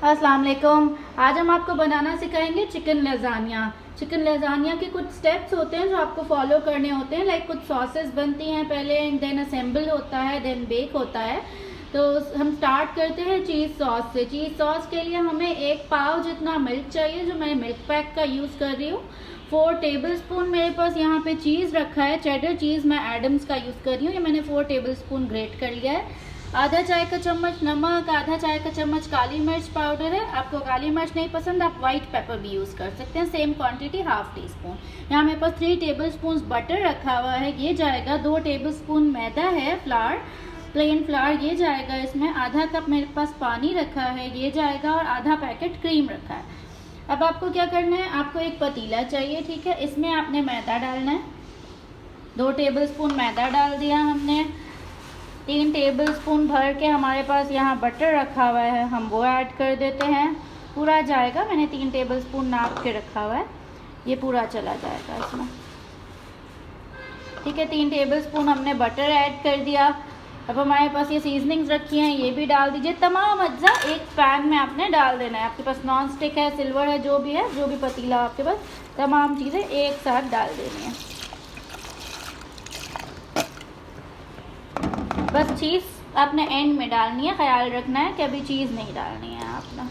अस्सलाम वालेकुम। आज हम आपको बनाना सिखाएंगे चिकन लजानिया। चिकन लजानिया के कुछ स्टेप्स होते हैं जो आपको फॉलो करने होते हैं। लाइक कुछ सॉसेस बनती हैं पहले, देन असेंबल होता है, देन बेक होता है। तो हम स्टार्ट करते हैं चीज़ सॉस से। चीज़ सॉस के लिए हमें 1 पाव जितना मिल्क चाहिए, जो मैं मिल्क पैक का यूज़ कर रही हूँ। 4 टेबलस्पून मेरे पास यहाँ पे चीज़ रखा है, चेडर चीज़ मैं एडम्स का यूज़ कर रही हूँ। ये मैंने 4 टेबलस्पून ग्रेट कर लिया है। आधा चाय का चम्मच नमक, आधा चाय का चम्मच काली मिर्च पाउडर है। आपको काली मिर्च नहीं पसंद, आप वाइट पेपर भी यूज़ कर सकते हैं। Same quantity, half tea spoon. यहाँ मेरे पास 3 टेबलस्पून बटर रखा हुआ है, ये जाएगा। 2 टेबलस्पून मैदा है, फ्लावर, प्लेन फ्लावर, ये जाएगा इसमें। आधा कप मेरे पास पानी रखा है, ये जाएगा। और आधा पैकेट क्रीम रखा है। अब आपको क्या करना है, आपको एक पतीला चाहिए, ठीक है। इसमें आपने मैदा डालना है। 2 टेबलस्पून मैदा डाल दिया हमने। 3 टेबलस्पून भर के हमारे पास यहाँ बटर रखा हुआ है, हम वो ऐड कर देते हैं। पूरा जाएगा, मैंने 3 टेबलस्पून नाप के रखा हुआ है, ये पूरा चला जाएगा इसमें, ठीक है। 3 टेबलस्पून हमने बटर ऐड कर दिया। अब हमारे पास ये सीजनिंग्स रखी हैं, ये भी डाल दीजिए। तमाम अज्जा एक पैन में आपने डाल देना है। आपके पास नॉन स्टिक है, सिल्वर है, जो भी है, जो भी पतीला आपके पास, तमाम चीज़ें एक साथ डाल देनी है। बस चीज़ आपने एंड में डालनी है, ख्याल रखना है कि अभी चीज़ नहीं डालनी है आपने,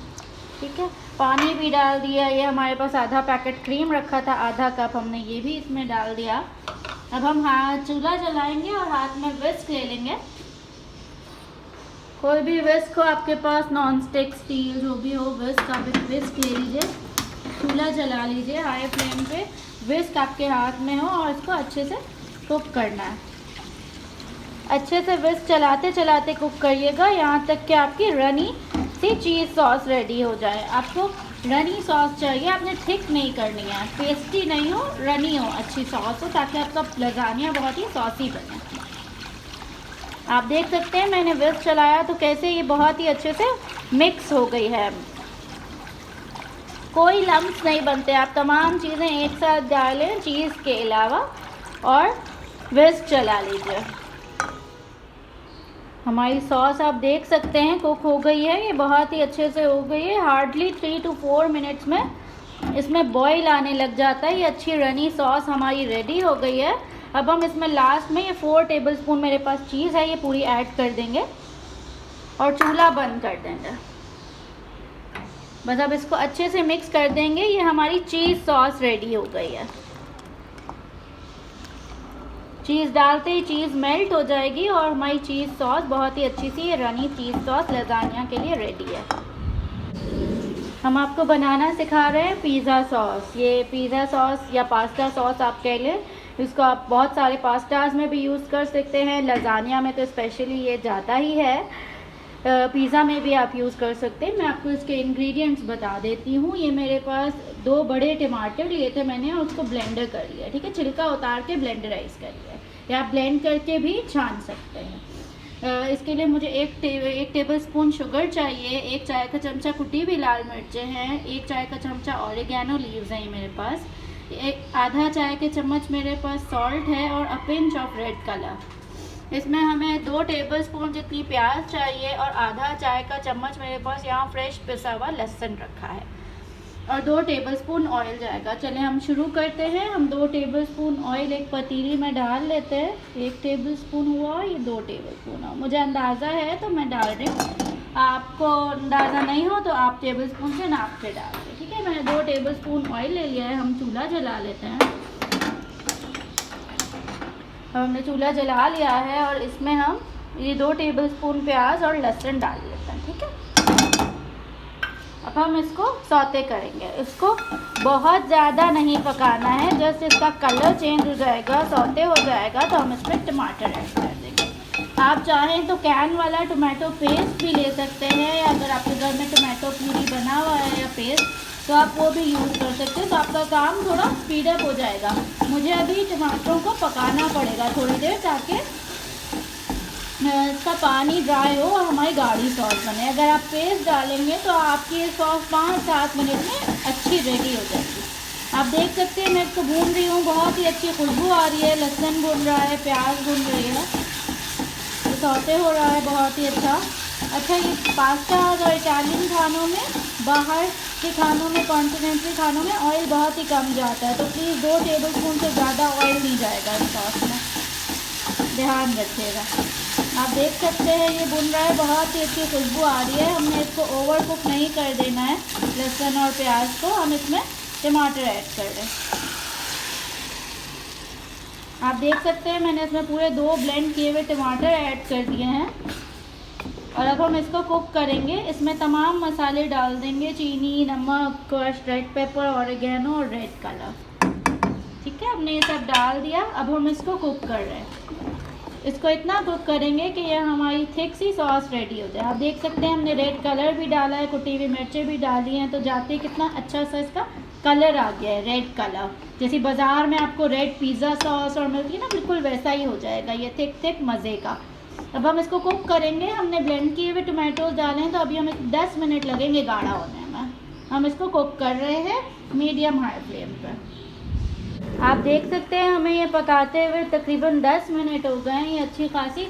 ठीक है। पानी भी डाल दिया। ये हमारे पास आधा पैकेट क्रीम रखा था, आधा कप, हमने ये भी इसमें डाल दिया। अब हम चूल्हा जलाएंगे और हाथ में विस्क ले लेंगे। कोई भी विस्क हो आपके पास, नॉन स्टिक, स्टील, जो भी हो, विस्क, आप एक विस्क ले लीजिए। चूल्हा जला लीजिए हाई फ्लेम पे। विस्क आपके हाथ में हो और इसको अच्छे से कुक करना है। अच्छे से विस्क चलाते चलाते कुक करिएगा, यहाँ तक कि आपकी रनी सी चीज़ सॉस रेडी हो जाए। आपको रनी सॉस चाहिए, आपने थिक नहीं करनी है, पेस्टी नहीं हो, रनी हो, अच्छी सॉस हो, ताकि आपका लजानिया बहुत ही सॉसी बने। आप देख सकते हैं मैंने विस्क चलाया तो कैसे ये बहुत ही अच्छे से मिक्स हो गई है, कोई लम्प्स नहीं बनते। आप तमाम चीज़ें एक साथ डालें चीज़ के अलावा और विस्क चला लीजिए। हमारी सॉस आप देख सकते हैं कुक हो गई है, ये बहुत ही अच्छे से हो गई है। हार्डली 3 to 4 मिनट्स में इसमें बॉईल आने लग जाता है। ये अच्छी रनी सॉस हमारी रेडी हो गई है। अब हम इसमें लास्ट में ये 4 टेबलस्पून मेरे पास चीज़ है, ये पूरी ऐड कर देंगे और चूल्हा बंद कर देंगे। बस अब इसको अच्छे से मिक्स कर देंगे। ये हमारी चीज़ सॉस रेडी हो गई है। चीज़ डालते ही चीज़ मेल्ट हो जाएगी और हमारी चीज़ सॉस बहुत ही अच्छी सी रनी चीज़ सॉस लजानिया के लिए रेडी है। हम आपको बनाना सिखा रहे हैं पिज़्ज़ा सॉस। ये पिज़्ज़ा सॉस या पास्ता सॉस आप कह लें, इसको आप बहुत सारे पास्ताज में भी यूज़ कर सकते हैं। लजानिया में तो स्पेशली ये जाता ही है, पिज़्ज़ा में भी आप यूज़ कर सकते हैं। मैं आपको इसके इंग्रेडिएंट्स बता देती हूँ। ये मेरे पास 2 बड़े टमाटर लिए थे मैंने और उसको ब्लेंडर कर लिया, ठीक है। छिलका उतार के ब्लेंडराइज कर लिया, या आप ब्लेंड करके भी छान सकते हैं। इसके लिए मुझे 1 टेबलस्पून शुगर चाहिए, 1 चाय का चमचा कुटी हुई लाल मिर्चें हैं, 1 चाय का चमचा ऑरिगेनो लीव्स हैं मेरे पास, आधा चाय के चम्मच मेरे पास सॉल्ट है और a pinch of red colour. इसमें हमें 2 टेबलस्पून जितनी प्याज चाहिए और आधा चाय का चम्मच मेरे पास यहाँ फ्रेश पिसा हुआ लहसुन रखा है और 2 टेबलस्पून ऑयल जाएगा। चलें हम शुरू करते हैं। हम 2 टेबलस्पून ऑयल एक पतीली में डाल लेते हैं। 1 टेबलस्पून हुआ, ये 2 टेबलस्पून हुआ। मुझे अंदाज़ा है तो मैं डाल रही हूँ, आपको अंदाज़ा नहीं हो तो आप टेबलस्पून से नाप के डाल दें, ठीक है। मैंने 2 टेबलस्पून ऑयल ले लिया है। हम चूल्हा जला लेते हैं। हमने चूल्हा जला लिया है और इसमें हम ये 2 टेबलस्पून प्याज और लहसुन डाल लेते हैं, ठीक है। अब हम इसको सौते करेंगे। इसको बहुत ज़्यादा नहीं पकाना है, जस्ट इसका कलर चेंज हो जाएगा, सौते हो जाएगा तो हम इसमें टमाटर ऐड कर देंगे। आप चाहें तो कैन वाला टमाटो पेस्ट भी ले सकते हैं, या अगर आपके घर में टमाटो प्यूरी बना हुआ है या पेस्ट तो आप वो भी यूज़ कर सकते हैं। तो आपका काम थोड़ा स्पीड अप हो जाएगा। मुझे अभी टमाटरों को पकाना पड़ेगा थोड़ी देर, ताकि इसका पानी ड्राई हो और हमारी गाढ़ी सॉस बने। अगर आप पेस्ट डालेंगे तो आपकी ये सॉस 5-7 मिनट में अच्छी रेडी हो जाएगी। आप देख सकते हैं मैं इसको भून रही हूँ, बहुत ही अच्छी खुशबू आ रही है। लहसुन भून रहा है, प्याज भून रही है, सौते हो रहा है बहुत ही अच्छा। अच्छा, ये पास्ता और इटालियन खानों में, बाहर के खानों में, कॉन्टिनेंटल खानों में ऑयल बहुत ही कम जाता है, तो प्लीज़ 2 टेबलस्पून से ज़्यादा ऑयल नहीं जाएगा इस सॉस में, ध्यान रखिएगा। आप देख सकते हैं ये भुन रहा है, बहुत ही अच्छी खुशबू आ रही है। हमने इसको ओवर कुक नहीं कर देना है लहसुन और प्याज को। हम इसमें टमाटर ऐड कर रहे हैं। आप देख सकते हैं मैंने इसमें पूरे 2 ब्लेंड किए हुए टमाटर ऐड कर दिए हैं। और अब हम इसको कुक करेंगे। इसमें तमाम मसाले डाल देंगे, चीनी, नमक, क्रश्ड रेड पेपर, ऑरिगेनो और रेड कलर। ठीक है, हमने ये सब डाल दिया। अब हम इसको कुक कर रहे हैं। इसको इतना कुक करेंगे कि ये हमारी थिक सी सॉस रेडी हो जाए। आप देख सकते हैं हमने रेड कलर भी डाला है, कुटी हुई मिर्चें भी डाली हैं, तो जाते ही कितना अच्छा सा इसका कलर आ गया है, रेड कलर। जैसे बाज़ार में आपको रेड पिज़्ज़ा सॉस और मिलती है ना, बिल्कुल वैसा ही हो जाएगा ये थिक थिक मज़े का। अब हम इसको कुक करेंगे। हमने ब्लेंड किए हुए टमाटोज डाले हैं, तो अभी हमें 10 मिनट लगेंगे गाढ़ा होने में। हम इसको कुक कर रहे हैं मीडियम हाई फ्लेम पर। आप देख सकते हैं हमें ये पकाते हुए तकरीबन 10 मिनट हो गए हैं। ये अच्छी खासी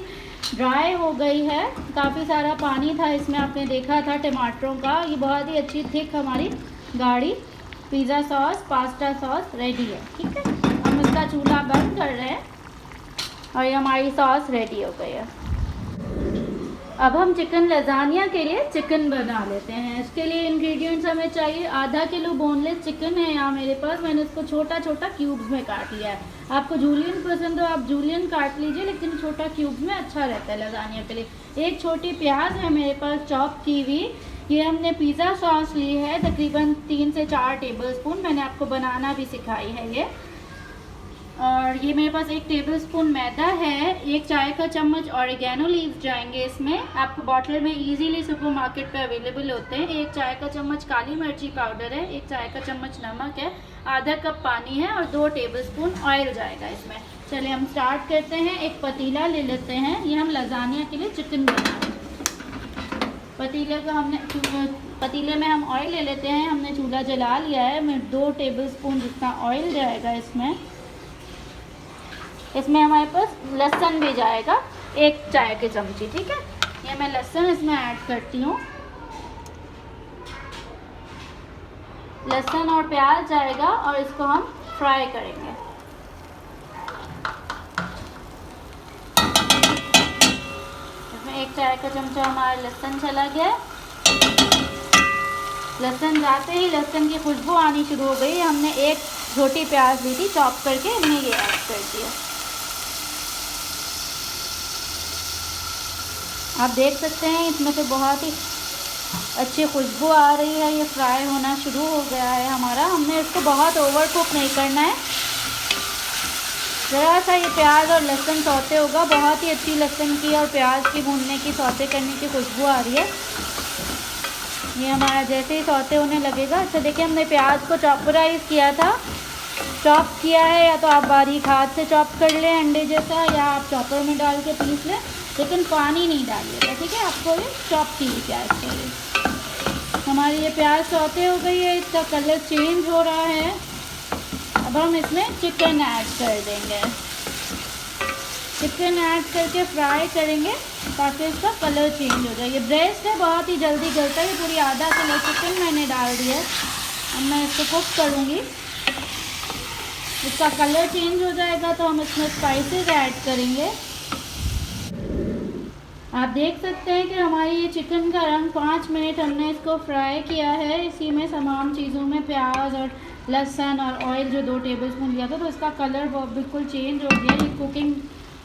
ड्राई हो गई है। काफ़ी सारा पानी था इसमें, आपने देखा था टमाटरों का। ये बहुत ही अच्छी थिक हमारी गाढ़ी pizza sauce, pasta sauce ready है। ठीक है, हम इसका चूल्हा बंद कर रहे हैं और ये हमारी सॉस रेडी हो गई है। अब हम चिकन लजानिया के लिए चिकन बना लेते हैं। इसके लिए इंग्रेडिएंट्स हमें चाहिए, आधा किलो बोनलेस चिकन है यहाँ मेरे पास। मैंने इसको छोटा छोटा क्यूब्स में काट लिया है। आपको जूलियन पसंद हो आप जूलियन काट लीजिए, लेकिन छोटा क्यूब्स में अच्छा रहता है लजानिया के लिए। एक छोटी प्याज है मेरे पास चॉप की हुई। ये हमने पिज़्ज़ा सॉस ली है तकरीबन 3 से 4 टेबलस्पून। मैंने आपको बनाना भी सिखाई है ये। और ये मेरे पास 1 टेबलस्पून मैदा है। 1 चाय का चम्मच ऑरिगेनो लीव्स जाएंगे इसमें। आपको बॉटल में इजीली सुपरमार्केट पे अवेलेबल होते हैं। 1 चाय का चम्मच काली मिर्ची पाउडर है। 1 चाय का चम्मच नमक है। आधा कप पानी है और 2 टेबलस्पून ऑयल जाएगा इसमें। चलिए हम स्टार्ट करते हैं। एक पतीला ले लेते हैं। ये हम लजानिया के लिए चिकन बना रहे हैं। पतीले में हम ऑयल ले लेते हैं। हमने चूल्हा जला लिया है। मैं 2 टेबलस्पून जितना ऑयल जाएगा इसमें। इसमें हमारे पास लहसुन भी जाएगा 1 चाय के चमची। ठीक है, ये मैं लहसुन इसमें ऐड करती हूँ। लहसुन और प्याज जाएगा और इसको हम फ्राई करेंगे। इसमें 1 चाय का चमचा हमारा लहसुन चला गया। लहसुन जाते ही लहसुन की खुशबू आनी शुरू हो गई। हमने 1 छोटी प्याज ली थी चॉप करके, हमने ये ऐड कर दिया। आप देख सकते हैं इसमें से बहुत ही अच्छी खुशबू आ रही है। ये फ्राई होना शुरू हो गया है हमारा। हमने इसको बहुत ओवर कुक नहीं करना है। ज़रा सा ये प्याज और लहसुन सौते होगा। बहुत ही अच्छी लहसुन की और प्याज की भूनने की, सौते करने की खुशबू आ रही है। ये हमारा जैसे ही सौते होने लगेगा। अच्छा देखिए, हमने प्याज को चॉपराइज किया था, चॉप किया है, या तो आप बारीक हाथ से चॉप कर लें अंडे जैसा, या आप चॉपर में डाल के पीस लें, लेकिन पानी नहीं डालिएगा। ठीक है, आपको ये चॉप की प्याज चाहिए। हमारी ये प्याज सौते हो गई है, इसका कलर चेंज हो रहा है। अब हम इसमें चिकन ऐड कर देंगे। चिकन ऐड करके फ्राई करेंगे ताकि इसका कलर चेंज हो जाए। ये ब्रेस्ट है, बहुत ही जल्दी गलता है। पूरी आधा किलो चिकन मैंने डाल दिया है। अब मैं इसको कुक करूँगी। इसका कलर चेंज हो जाएगा तो हम इसमें स्पाइसेस ऐड करेंगे। आप देख सकते हैं कि हमारी ये चिकन का रंग 5 मिनट हमने इसको फ्राई किया है। इसी में तमाम चीज़ों में प्याज और लहसुन और ऑयल जो 2 टेबलस्पून लिया था, तो इसका कलर बिल्कुल चेंज हो गया। ये कुकिंग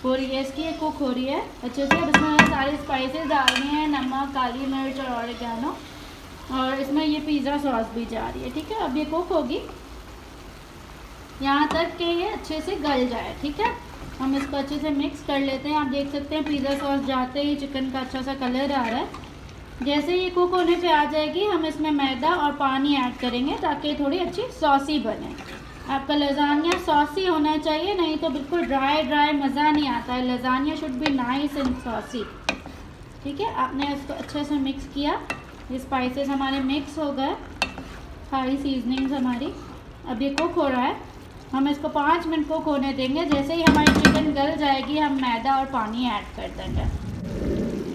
हो रही है इसकी, ये कुक हो रही है अच्छे से। अब इसमें सारे स्पाइसेस डालने हैं, नमक, काली मिर्च और ऑरिगेनो, और इसमें ये पिज़्ज़ा सॉस भी जा रही है। ठीक है, अब ये कुक होगी यहाँ तक कि ये अच्छे से गल जाए। ठीक है, हम इसको अच्छे से मिक्स कर लेते हैं। आप देख सकते हैं पिज़्ज़ा सॉस जाते ही चिकन का अच्छा सा कलर आ रहा है। जैसे ही कुक होने पे आ जाएगी, हम इसमें मैदा और पानी ऐड करेंगे ताकि थोड़ी अच्छी सॉसी बने। आपका लजानिया सॉसी होना चाहिए, नहीं तो बिल्कुल ड्राई ड्राई मज़ा नहीं आता है। Lasagne should be nice and saucy. ठीक है, आपने इसको अच्छे से मिक्स किया। ये स्पाइसेस हमारे मिक्स हो गए, सारी सीजनिंग्स हमारी। अब ये कुक हो रहा है। हम इसको 5 मिनट कुक होने देंगे। जैसे ही हमारी चिकन गल जाएगी, हम मैदा और पानी ऐड कर देंगे।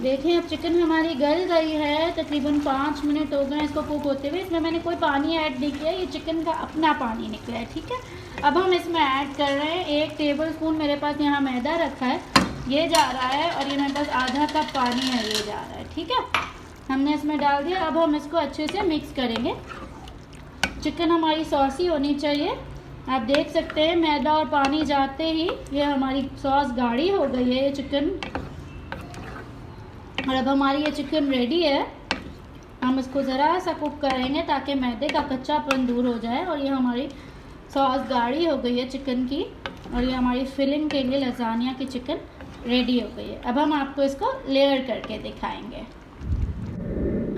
देखें अब चिकन हमारी गल गई है, तकरीबन 5 मिनट हो गए इसको कुक होते हुए। इसमें मैंने कोई पानी ऐड नहीं किया, ये चिकन का अपना पानी निकला है, ठीक है। अब हम इसमें ऐड कर रहे हैं 1 टेबलस्पून, मेरे पास यहाँ मैदा रखा है, ये जा रहा है, और ये मेरे पास आधा कप पानी है, ये जा रहा है, ठीक है। हमने इसमें डाल दिया। अब हम इसको अच्छे से मिक्स करेंगे। चिकन हमारी सॉसी होनी चाहिए। आप देख सकते हैं मैदा और पानी जाते ही ये हमारी सॉस गाढ़ी हो गई है, ये चिकन। और अब हमारी ये चिकन रेडी है। हम इसको ज़रा सा कुक करेंगे ताकि मैदे का कच्चापन दूर हो जाए। और ये हमारी सॉस गाढ़ी हो गई है चिकन की, और ये हमारी फिलिंग के लिए लजानिया की चिकन रेडी हो गई है। अब हम आपको इसको लेयर करके दिखाएंगे।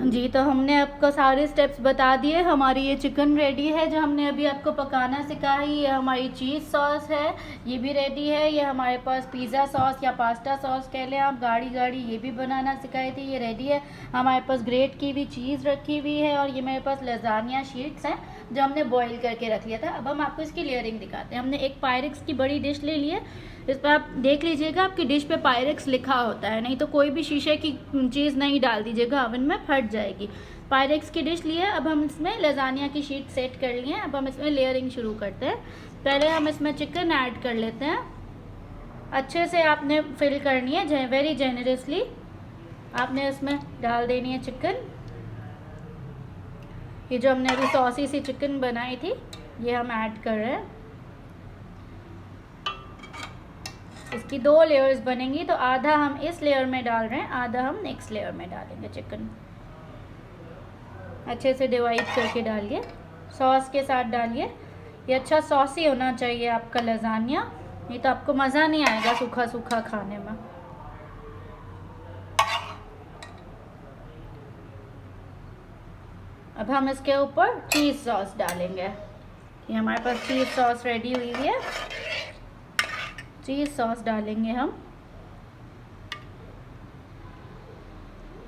जी, तो हमने आपको सारे स्टेप्स बता दिए। हमारी ये चिकन रेडी है जो हमने अभी आपको पकाना सिखाई। ये हमारी चीज़ सॉस है, ये भी रेडी है। ये हमारे पास पिज़्ज़ा सॉस या पास्ता सॉस कह लें आप, गाढ़ी गाढ़ी, ये भी बनाना सिखाई थी, ये रेडी है। हमारे पास ग्रेट की भी चीज़ रखी हुई है, और ये मेरे पास लजानिया शीट्स हैं जो हमने बॉईल करके रख लिया था। अब हम आपको इसकी लेयरिंग दिखाते हैं। हमने एक पायरेक्स की बड़ी डिश ले ली है। इस पर आप देख लीजिएगा, आपकी डिश पे पायरेक्स लिखा होता है, नहीं तो कोई भी शीशे की चीज़ नहीं डाल दीजिएगा, ओवन में फट जाएगी। पायरेक्स की डिश ली है। अब हम इसमें लजानिया की शीट सेट कर लिए हैं। अब हम इसमें लेयरिंग शुरू करते हैं। पहले हम इसमें चिकन ऐड कर लेते हैं। अच्छे से आपने फिल करनी है, वेरी जेनरसली आपने इसमें डाल देनी है चिकन। ये जो हमने अभी सॉसी सी चिकन बनाई थी, ये हम ऐड कर रहे हैं। इसकी 2 लेयर्स बनेंगी, तो आधा हम इस लेयर में डाल रहे हैं, आधा हम नेक्स्ट लेयर में डालेंगे चिकन। अच्छे से डिवाइड करके डालिए, सॉस के साथ डालिए। ये अच्छा सॉसी होना चाहिए आपका लजानिया, नहीं तो आपको मज़ा नहीं आएगा सूखा सूखा खाने में। अब हम इसके ऊपर चीज़ सॉस डालेंगे। ये हमारे पास चीज़ सॉस रेडी हुई है। चीज़ सॉस डालेंगे हम।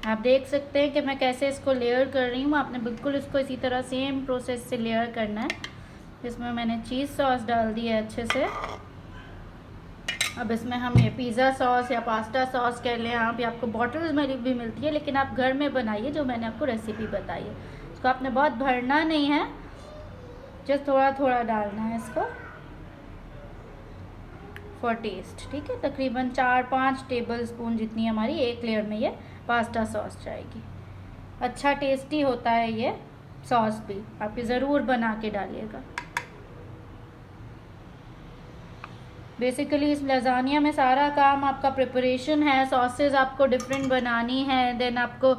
आप देख सकते हैं कि मैं कैसे इसको लेयर कर रही हूँ। आपने बिल्कुल इसको इसी तरह सेम प्रोसेस से लेयर करना है। इसमें मैंने चीज़ सॉस डाल दी है अच्छे से। अब इसमें हम ये पिज़्ज़ा सॉस या पास्ता सॉस कह लें आप, या आपको बॉटल्स में भी मिलती है, लेकिन आप घर में बनाइए जो मैंने आपको रेसिपी बताई है। इसको आपने बहुत भरना नहीं है, जस्ट थोड़ा थोड़ा डालना है इसको फॉर टेस्ट, ठीक है। तकरीबन 4-5 टेबल स्पून जितनी हमारी एक लेयर में ये पास्ता सॉस जाएगी। अच्छा टेस्टी होता है ये सॉस भी, आप ये ज़रूर बना के डालिएगा। बेसिकली इस लजानिया में सारा काम आपका प्रिपरेशन है। सॉसेज आपको डिफरेंट बनानी है, देन आपको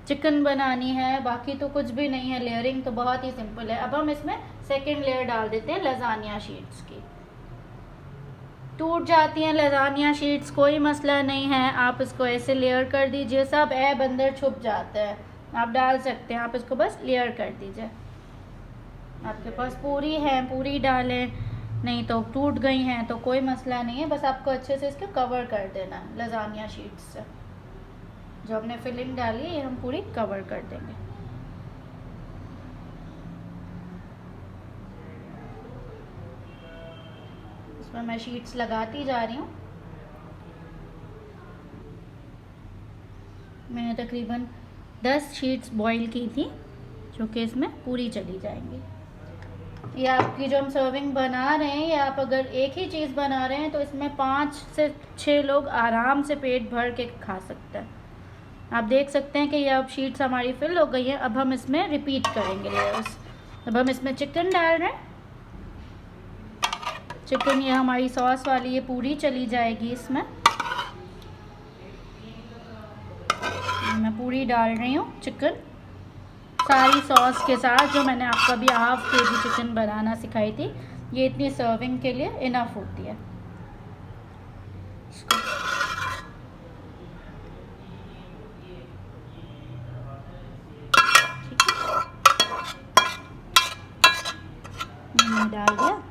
चिकन बनानी है, बाकी तो कुछ भी नहीं है। लेयरिंग तो बहुत ही सिंपल है। अब हम इसमें सेकेंड लेयर डाल देते हैं लजानिया शीट्स की। टूट जाती हैं लजानिया शीट्स, कोई मसला नहीं है, आप इसको ऐसे लेयर कर दीजिए। सब ऐब अंदर छुप जाते हैं, आप डाल सकते हैं। आप इसको बस लेयर कर दीजिए। आपके पास पूरी है, पूरी डालें, नहीं तो टूट गई हैं तो कोई मसला नहीं है। बस आपको अच्छे से इसको कवर कर देना है लजानिया शीट्स से। जो हमने फिलिंग डाली है ये हम पूरी कवर कर देंगे। इसमें मैं शीट्स लगाती जा रही हूँ। मैंने तकरीबन 10 शीट्स बॉईल की थी, जो कि इसमें पूरी चली जाएंगी। ये आपकी जो हम सर्विंग बना रहे हैं, या आप अगर एक ही चीज़ बना रहे हैं तो इसमें 5 से 6 लोग आराम से पेट भर के खा सकते हैं। आप देख सकते हैं कि ये अब शीट्स हमारी फिल हो गई हैं। अब हम इसमें रिपीट करेंगे लेयर्स। अब हम इसमें चिकन डाल रहे हैं। चिकन ये हमारी सॉस वाली ये पूरी चली जाएगी इसमें। मैं पूरी डाल रही हूँ चिकन सारी सॉस के साथ, जो मैंने आपको अभी ½ kg चिकन बनाना सिखाई थी। ये इतनी सर्विंग के लिए इनफ होती है। मैंने डाल दिया।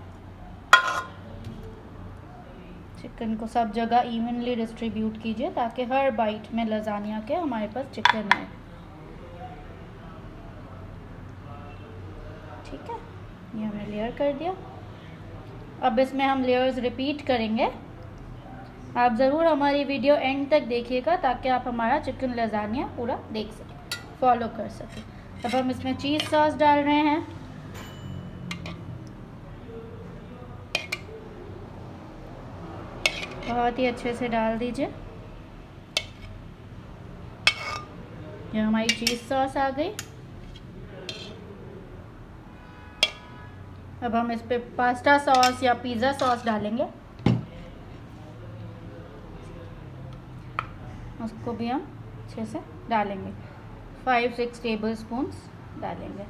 चिकन को सब जगह इवनली डिस्ट्रीब्यूट कीजिए ताकि हर बाइट में लजानिया के हमारे पास चिकन आए, ठीक है। ये हमने लेयर कर दिया। अब इसमें हम लेयर्स रिपीट करेंगे। आप ज़रूर हमारी वीडियो एंड तक देखिएगा ताकि आप हमारा चिकन लजानिया पूरा देख सकें, फॉलो कर सकें। अब हम इसमें चीज़ सॉस डाल रहे हैं। बहुत ही अच्छे से डाल दीजिए। ये हमारी चीज़ सॉस आ गई। अब हम इस पर पास्ता सॉस या पिज़्ज़ा सॉस डालेंगे, उसको भी हम अच्छे से डालेंगे। 5-6 टेबल स्पून्स डालेंगे।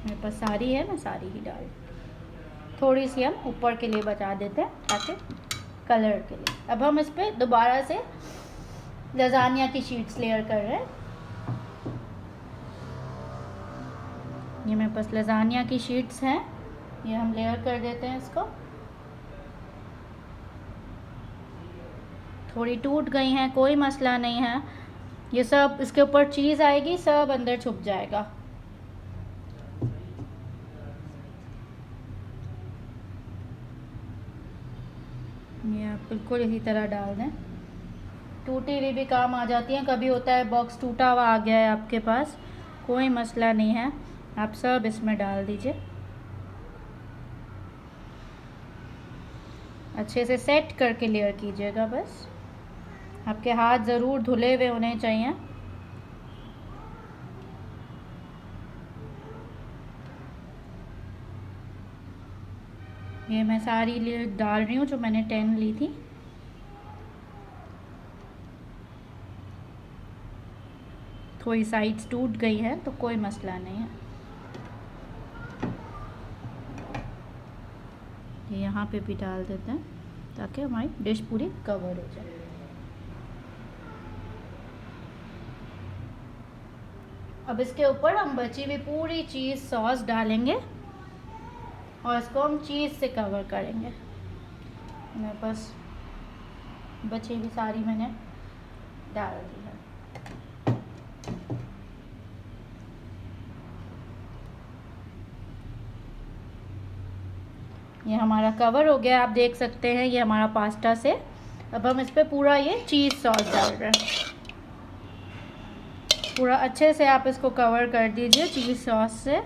मेरे पास सारी है, मैं सारी ही डाल, थोड़ी सी हम ऊपर के लिए बचा देते हैं ताकि कलर के लिए। अब हम इस पर दोबारा से लजानिया की शीट्स लेयर कर रहे हैं। ये मेरे पास लजानिया की शीट्स हैं, ये हम लेयर कर देते हैं इसको। थोड़ी टूट गई हैं, कोई मसला नहीं है। ये सब इसके ऊपर चीज़ आएगी, सब अंदर छुप जाएगा। ये आप बिल्कुल इसी तरह डाल दें। टूटी हुई भी काम आ जाती हैं, कभी होता है बॉक्स टूटा हुआ आ गया है आपके पास, कोई मसला नहीं है, आप सब इसमें डाल दीजिए। अच्छे से सेट करके लेयर कीजिएगा बस। आपके हाथ ज़रूर धुले हुए होने चाहिए। ये मैं सारी लेयर डाल रही हूँ जो मैंने 10 ली थी। थोड़ी साइड्स टूट गई है तो कोई मसला नहीं है। ये यहाँ पे भी डाल देते हैं ताकि हमारी डिश पूरी कवर हो जाए। अब इसके ऊपर हम बची हुई पूरी चीज़ सॉस डालेंगे और इसको हम चीज़ से कवर करेंगे। मेरे पास बची हुई सारी मैंने डाल दी है। ये हमारा कवर हो गया, आप देख सकते हैं ये हमारा पास्ता से। अब हम इस पर पूरा ये चीज़ सॉस डाल रहे हैं। पूरा अच्छे से आप इसको कवर कर दीजिए चीज़ सॉस से।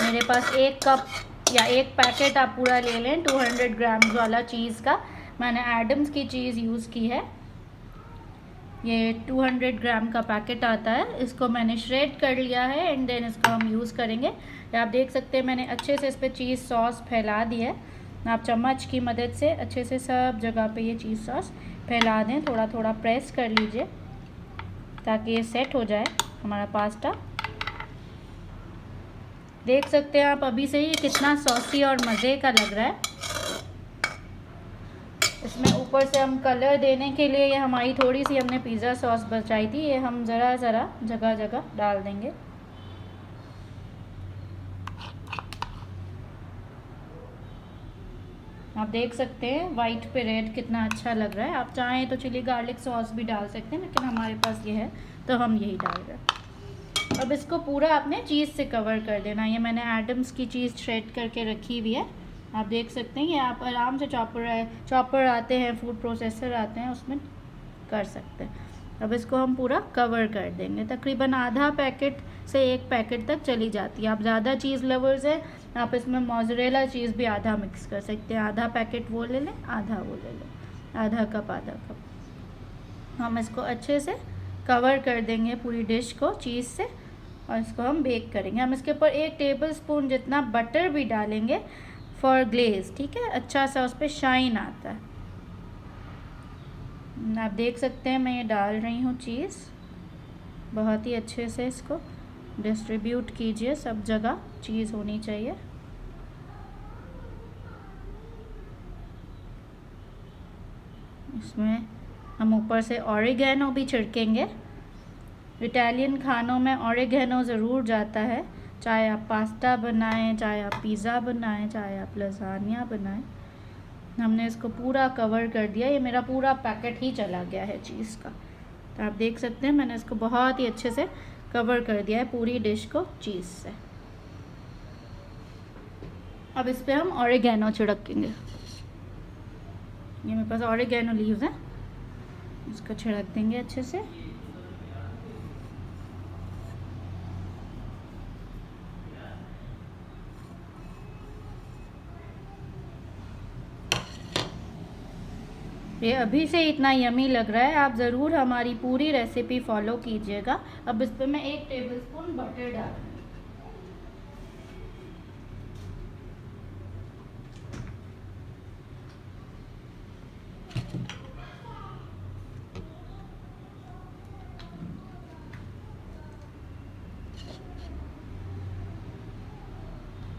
मेरे पास 1 कप या 1 पैकेट आप पूरा ले लें 200 ग्राम्स वाला चीज़ का। मैंने एडम्स की चीज़ यूज़ की है। ये 200 ग्राम का पैकेट आता है, इसको मैंने श्रेड कर लिया है एंड देन इसको हम यूज़ करेंगे। आप देख सकते हैं मैंने अच्छे से इस पर चीज़ सॉस फैला दी है। आप चम्मच की मदद से अच्छे से सब जगह पे ये चीज़ सॉस फैला दें, थोड़ा थोड़ा प्रेस कर लीजिए ताकि ये सेट हो जाए हमारा पास्ता। देख सकते हैं आप अभी से ही कितना सॉसी और मज़े का लग रहा है। इसमें ऊपर से हम कलर देने के लिए ये हमारी थोड़ी सी हमने पिज़्ज़ा सॉस बचाई थी, ये हम ज़रा ज़रा जगह जगह डाल देंगे। आप देख सकते हैं वाइट पे रेड कितना अच्छा लग रहा है। आप चाहें तो चिली गार्लिक सॉस भी डाल सकते हैं, लेकिन हमारे पास ये है तो हम यही डाल रहे हैं। अब इसको पूरा आपने चीज़ से कवर कर देना। ये मैंने एडम्स की चीज़ श्रेड करके रखी हुई है, आप देख सकते हैं। ये आप आराम से चॉपर आते हैं, फूड प्रोसेसर आते हैं, उसमें कर सकते हैं। अब इसको हम पूरा कवर कर देंगे। तकरीबन आधा पैकेट से 1 पैकेट तक चली जाती है। आप ज़्यादा चीज़ लवर्स हैं, आप इसमें मोज़रेला चीज़ भी आधा मिक्स कर सकते हैं। आधा पैकेट वो ले लें, आधा वो ले लें, आधा कप। हम इसको अच्छे से कवर कर देंगे पूरी डिश को चीज़ से और इसको हम बेक करेंगे। हम इसके ऊपर 1 टेबल स्पून जितना बटर भी डालेंगे फॉर ग्लेज, ठीक है, अच्छा सा उस पर शाइन आता है। आप देख सकते हैं मैं ये डाल रही हूँ चीज़। बहुत ही अच्छे से इसको डिस्ट्रीब्यूट कीजिए, सब जगह चीज़ होनी चाहिए। इसमें हम ऊपर से ऑरिगेनो भी छिड़केंगे इटालियन खानों में ऑरिगेनो ज़रूर जाता है, चाहे आप पास्ता बनाएं, चाहे आप पिज़्ज़ा बनाएं, चाहे आप लसानिया बनाएं। हमने इसको पूरा कवर कर दिया, ये मेरा पूरा पैकेट ही चला गया है चीज़ का। तो आप देख सकते हैं मैंने इसको बहुत ही अच्छे से कवर कर दिया है पूरी डिश को चीज़ से। अब इस पर हम ऑरिगेनो छिड़केंगे। ये मेरे पास ऑरिगेनो लीव्स हैं, इसको छिड़क देंगे अच्छे से। ये अभी से इतना यमी लग रहा है, आप ज़रूर हमारी पूरी रेसिपी फॉलो कीजिएगा। अब इस पर मैं 1 टेबलस्पून बटर डाल दूँगी।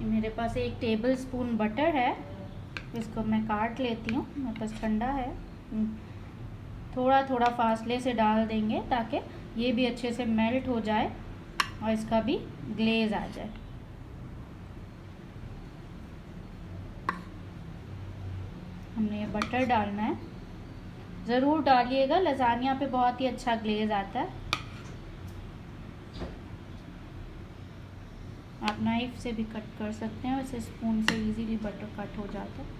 मेरे पास 1 टेबलस्पून बटर है, इसको मैं काट लेती हूँ, मेरे पास ठंडा है। थोड़ा थोड़ा फासले से डाल देंगे ताकि ये भी अच्छे से मेल्ट हो जाए और इसका भी ग्लेज आ जाए। हमने ये बटर डालना है, ज़रूर डालिएगा, लसानिया पे बहुत ही अच्छा ग्लेज आता है। आप नाइफ से भी कट कर सकते हैं, वैसे स्पून से इजीली बटर कट हो जाता है।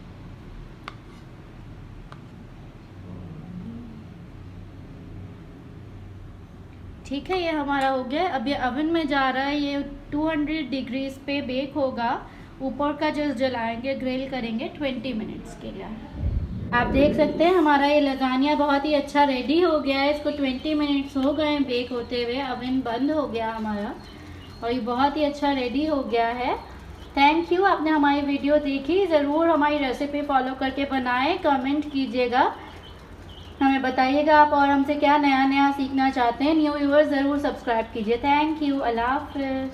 ठीक है, ये हमारा हो गया। अब ये ओवन में जा रहा है, ये 200 डिग्रीज पे बेक होगा। ऊपर का जस्ट जलाएंगे, ग्रिल करेंगे 20 मिनट्स के लिए। आप देख सकते हैं हमारा ये लजानिया बहुत ही अच्छा रेडी हो गया है। इसको 20 मिनट्स हो गए हैं बेक होते हुए, ओवन बंद हो गया हमारा और ये बहुत ही अच्छा रेडी हो गया है। थैंक यू, आपने हमारी वीडियो देखी। ज़रूर हमारी रेसिपी फॉलो करके बनाएं, कमेंट कीजिएगा, हमें बताइएगा आप और हमसे क्या नया नया सीखना चाहते हैं। न्यू व्यूअर्स ज़रूर सब्सक्राइब कीजिए। थैंक यू, अल्लाह हाफ़िज़।